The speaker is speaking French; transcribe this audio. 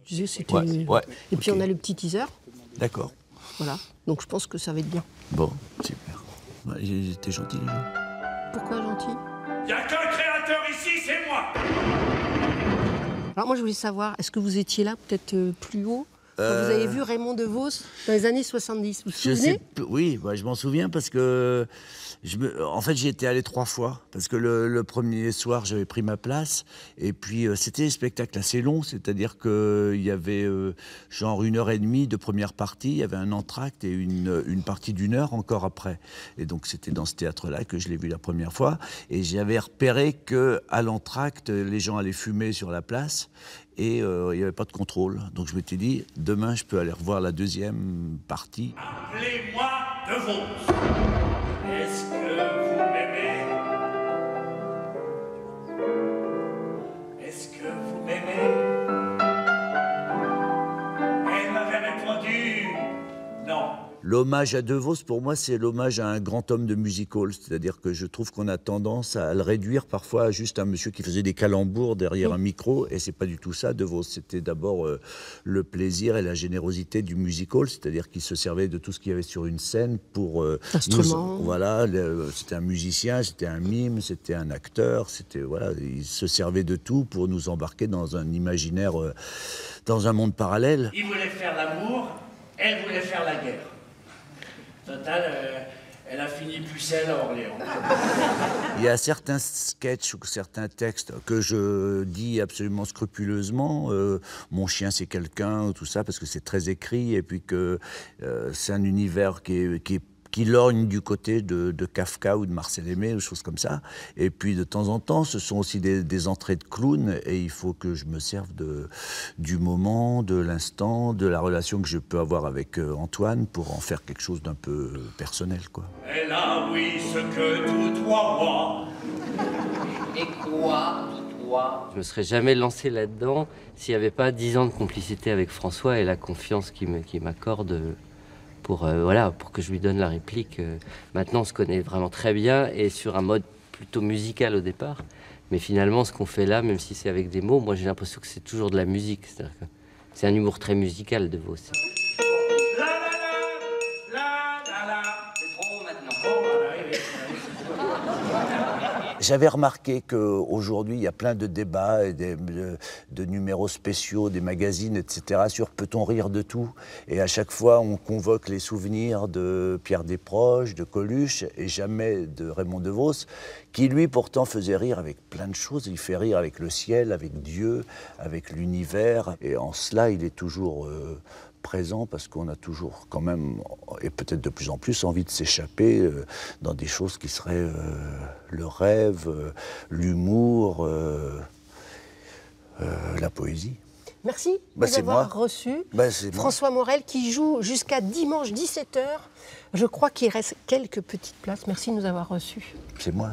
disais, c'était... Ouais, Et puis on a le petit teaser. D'accord. Voilà, donc je pense que ça va être bien. Bon, super. Ouais, j'étais gentil, les gens. Pourquoi gentil? Il n'y a qu'un créateur ici, c'est moi. Alors moi je voulais savoir, est-ce que vous étiez là peut-être plus haut quand vous avez vu Raymond DeVos dans les années 70? Vous vous souvenez? Oui, bah, je m'en souviens parce que en fait, j'y étais allé 3 fois parce que le premier soir, j'avais pris ma place et puis c'était des spectacles assez longs, c'est-à-dire qu'il y avait genre 1h30 de première partie, il y avait un entracte et une partie d'1 heure encore après. Et donc c'était dans ce théâtre-là que je l'ai vu la première fois et j'avais repéré qu'à l'entracte, les gens allaient fumer sur la place. Et il n'y avait pas de contrôle. Donc je m'étais dit, demain, je peux aller revoir la deuxième partie. Appelez-moi DeVos. Est-ce que vous m'aimez? Est-ce que vous m'aimez? Elle m'avait répondu non. L'hommage à DeVos, pour moi, c'est l'hommage à un grand homme de music hall. C'est-à-dire que je trouve qu'on a tendance à le réduire parfois à juste un monsieur qui faisait des calembours derrière un micro. Et c'est pas du tout ça, DeVos. C'était d'abord le plaisir et la générosité du music hall. C'est-à-dire qu'il se servait de tout ce qu'il y avait sur une scène pour... voilà, c'était un musicien, c'était un mime, c'était un acteur. Voilà, il se servait de tout pour nous embarquer dans un imaginaire, dans un monde parallèle. Il voulait faire l'amour, elle voulait faire la guerre. Total, elle a fini pucelle à Orléans. Il y a certains sketchs ou certains textes que je dis absolument scrupuleusement. Mon chien, c'est quelqu'un, tout ça, parce que c'est très écrit, et puis que c'est un univers qui lorgne du côté de Kafka ou de Marcel Aimé, ou choses comme ça. Et puis de temps en temps, ce sont aussi des entrées de clown, et il faut que je me serve du moment, de l'instant, de la relation que je peux avoir avec Antoine pour en faire quelque chose d'un peu personnel, quoi. Elle a oui ce que tout toi. Et quoi? Je me serais jamais lancé là-dedans s'il n'y avait pas 10 ans de complicité avec François et la confiance qu'il m'accorde pour que je lui donne la réplique. Maintenant, on se connaît vraiment très bien et sur un mode plutôt musical au départ. Mais finalement, ce qu'on fait là, même si c'est avec des mots, moi j'ai l'impression que c'est toujours de la musique. C'est-à-dire que c'est un humour très musical, DeVos. La la la, la la la. C'est trop maintenant. Oh, voilà, oui. J'avais remarqué qu'aujourd'hui, il y a plein de débats et de numéros spéciaux, des magazines, etc. sur peut-on rire de tout? Et à chaque fois, on convoque les souvenirs de Pierre Desproges, de Coluche, et jamais de Raymond DeVos, qui lui, pourtant, faisait rire avec plein de choses. Il fait rire avec le ciel, avec Dieu, avec l'univers. Et en cela, il est toujours... présent parce qu'on a toujours quand même, et peut-être de plus en plus, envie de s'échapper dans des choses qui seraient le rêve, l'humour, la poésie. Merci Bah, de c'est m'avoir moi. reçu. Bah, c'est moi. François Morel qui joue jusqu'à dimanche 17h. Je crois qu'il reste quelques petites places. Merci de nous avoir reçus. C'est moi.